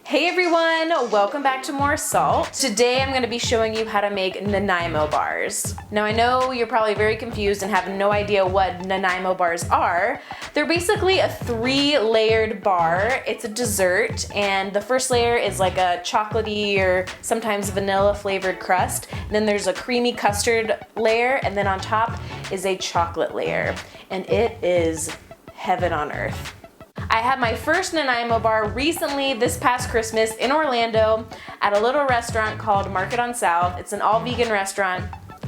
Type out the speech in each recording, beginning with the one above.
Hey everyone, welcome back to More Salt. Today I'm going to be showing you how to make Nanaimo bars. Now I know you're probably very confused and have no idea what Nanaimo bars are. They're basically a 3-layered bar. It's a dessert, and the first layer is like a chocolatey or sometimes vanilla flavored crust. And then there's a creamy custard layer, and then on top is a chocolate layer. And it is heaven on earth. I had my first Nanaimo bar recently this past Christmas in Orlando at a little restaurant called Market on South. It's an all-vegan restaurant,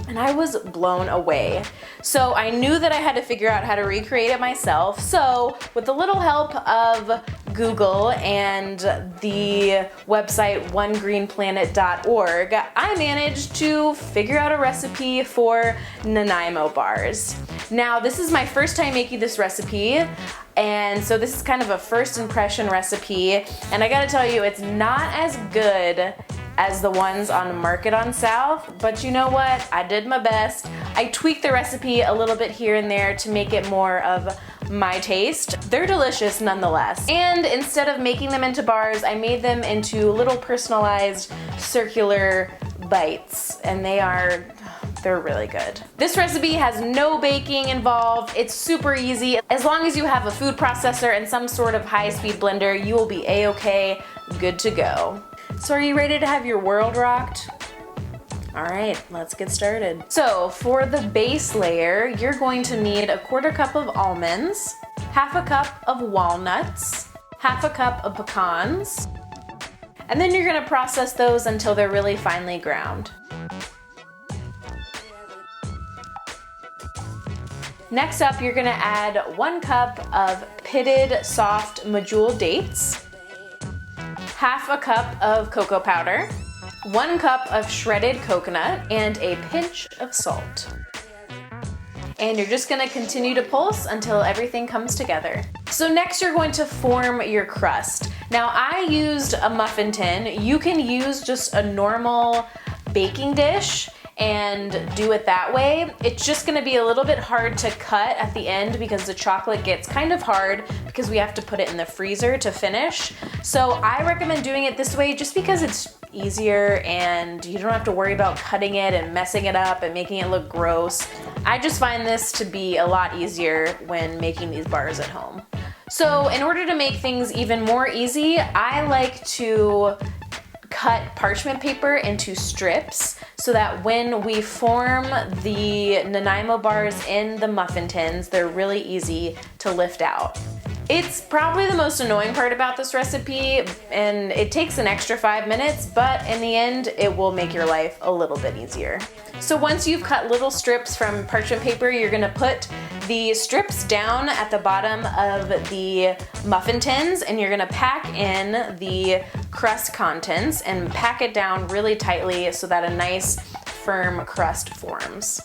and I was blown away. So I knew that I had to figure out how to recreate it myself. So with a little help of Google and the website onegreenplanet.org, I managed to figure out a recipe for Nanaimo bars. Now this is my first time making this recipe, and so this is kind of a first impression recipe, and I gotta tell you, it's not as good as the ones on Market on South, but you know what? I did my best. I tweaked the recipe a little bit here and there to make it more of my taste. They're delicious nonetheless. And instead of making them into bars, I made them into little personalized circular bites, and they're really good. This recipe has no baking involved. It's super easy. As long as you have a food processor and some sort of high-speed blender, you will be a-okay, good to go. So are you ready to have your world rocked? All right, let's get started. So for the base layer, you're going to need 1/4 cup of almonds, 1/2 cup of walnuts, 1/2 cup of pecans, and then you're gonna process those until they're really finely ground. Next up, you're gonna add 1 cup of pitted soft mejool dates, 1/2 cup of cocoa powder, 1 cup of shredded coconut, and a pinch of salt. And you're just gonna continue to pulse until everything comes together. So next you're going to form your crust. Now I used a muffin tin. You can use just a normal baking dish and do it that way. It's just gonna be a little bit hard to cut at the end because the chocolate gets kind of hard because we have to put it in the freezer to finish. So I recommend doing it this way just because it's easier and you don't have to worry about cutting it and messing it up and making it look gross. I just find this to be a lot easier when making these bars at home. So in order to make things even more easy, I like to cut parchment paper into strips so that when we form the Nanaimo bars in the muffin tins, they're really easy to lift out. It's probably the most annoying part about this recipe, and it takes an extra 5 minutes, but in the end, it will make your life a little bit easier. So once you've cut little strips from parchment paper, you're gonna put the strips down at the bottom of the muffin tins, and you're gonna pack in the crust contents and pack it down really tightly so that a nice firm crust forms.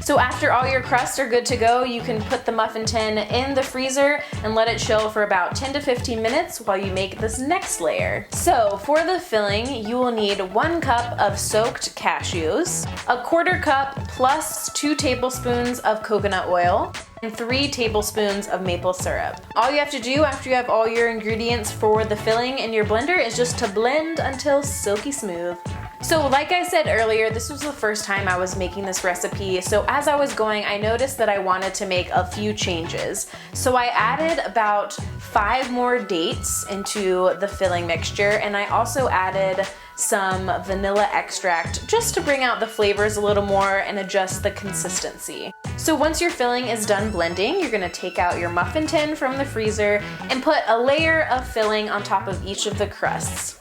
So after all your crusts are good to go, you can put the muffin tin in the freezer and let it chill for about 10 to 15 minutes while you make this next layer. So for the filling, you will need 1 cup of soaked cashews, 1/4 cup plus 2 tablespoons of coconut oil, and 3 tablespoons of maple syrup. All you have to do after you have all your ingredients for the filling in your blender is just to blend until silky smooth. So like I said earlier, this was the first time I was making this recipe, so as I was going, I noticed that I wanted to make a few changes. So I added about 5 more dates into the filling mixture, and I also added some vanilla extract just to bring out the flavors a little more and adjust the consistency. So once your filling is done blending, you're gonna take out your muffin tin from the freezer and put a layer of filling on top of each of the crusts.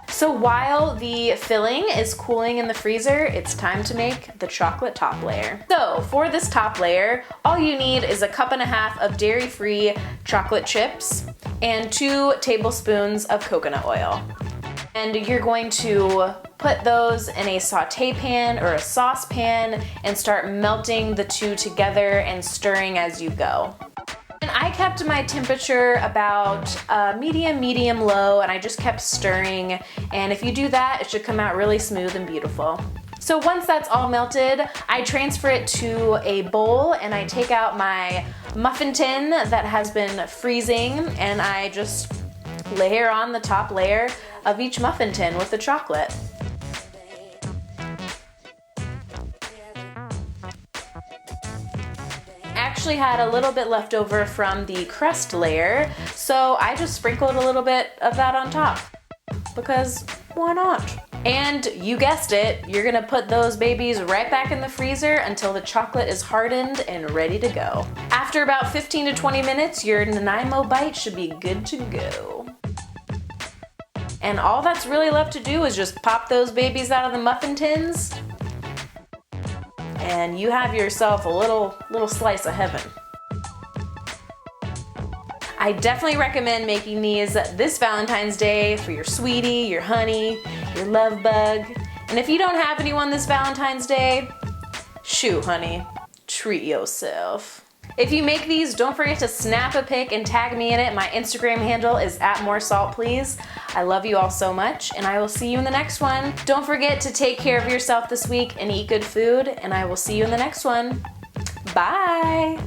So while the filling is cooling in the freezer, it's time to make the chocolate top layer. So for this top layer, all you need is 1.5 cups of dairy-free chocolate chips and 2 tablespoons of coconut oil. And you're going to put those in a saute pan or a saucepan and start melting the two together and stirring as you go. And I kept my temperature about medium low, and I just kept stirring, and if you do that, it should come out really smooth and beautiful. So once that's all melted, I transfer it to a bowl and I take out my muffin tin that has been freezing, and I just layer on the top layer of each muffin tin with the chocolate. Actually had a little bit left over from the crust layer, so I just sprinkled a little bit of that on top, because why not? And you guessed it, you're gonna put those babies right back in the freezer until the chocolate is hardened and ready to go. After about 15 to 20 minutes, your Nanaimo bite should be good to go. And all that's really left to do is just pop those babies out of the muffin tins, and you have yourself a little slice of heaven. I definitely recommend making these this Valentine's Day for your sweetie, your honey, your love bug. And if you don't have anyone this Valentine's Day, shoot honey, treat yourself. If you make these, don't forget to snap a pic and tag me in it. My Instagram handle is @MoreSaltPlease. I love you all so much, and I will see you in the next one. Don't forget to take care of yourself this week and eat good food, and I will see you in the next one. Bye!